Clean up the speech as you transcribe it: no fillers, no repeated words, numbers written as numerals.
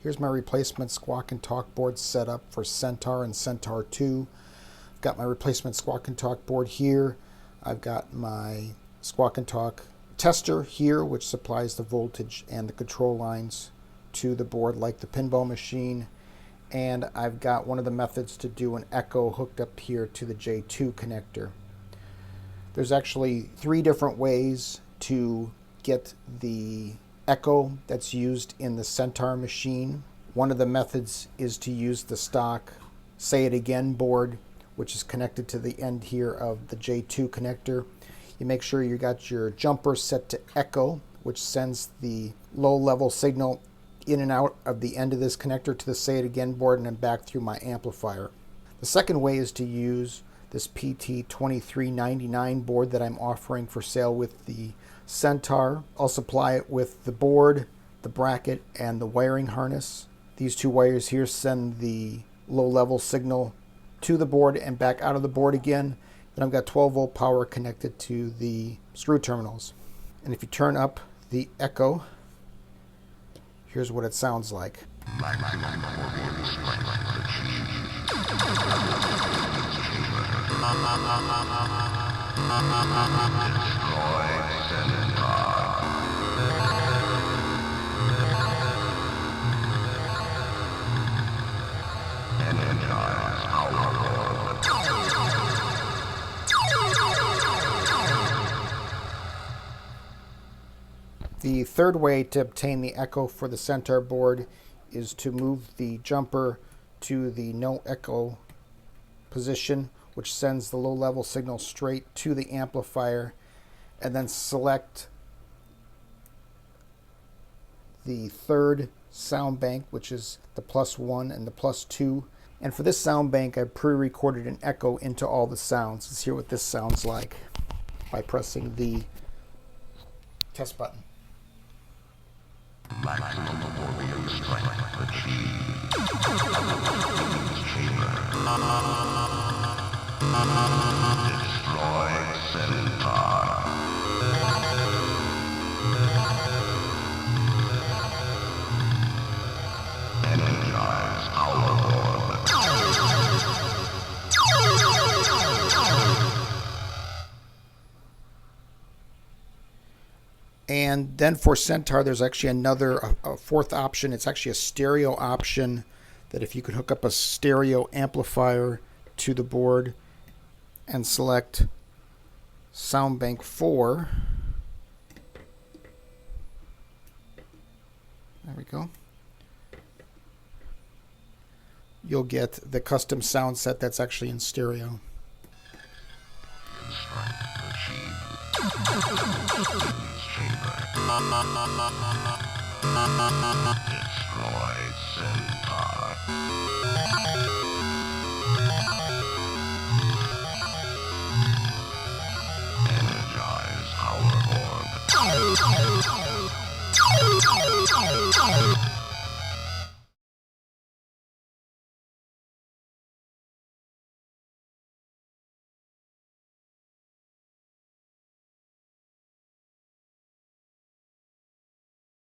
Here's my replacement Squawk and Talk board set up for Centaur and Centaur 2. I've got my replacement Squawk and Talk board here. I've got my Squawk and Talk tester here, which supplies the voltage and the control lines to the board like the pinball machine. And I've got one of the methods to do an echo hooked up here to the J2 connector. There's actually 3 different ways to get the echo that's used in the Centaur machine. One of the methods is to use the stock Say It Again board, which is connected to the end here of the J2 connector. You make sure you got your jumper set to echo, which sends the low level signal in and out of the end of this connector to the Say It Again board and then back through my amplifier. The second way is to use this PT2399 board that I'm offering for sale with the Centaur. I'll supply it with the board, the bracket, and the wiring harness. These 2 wires here send the low level signal to the board and back out of the board again. Then I've got 12 volt power connected to the screw terminals. And if you turn up the echo, here's what it sounds like. The third way to obtain the echo for the Centaur board is to move the jumper to the no echo position, which sends the low level signal straight to the amplifier, and then select the third sound bank, which is the +1 and the +2. And for this sound bank, I pre-recorded an echo into all the sounds. Let's hear what this sounds like by pressing the test button. Maximum Morbian strength achieved. Destroy Centaur. Energize our orbit. And then for Centaur, there's actually a fourth option. It's actually a stereo option, that if you could hook up a stereo amplifier to the board and select sound bank 4. There we go. You'll get the custom sound set that's actually in stereo. Destroy Centaur. Energize our orbit.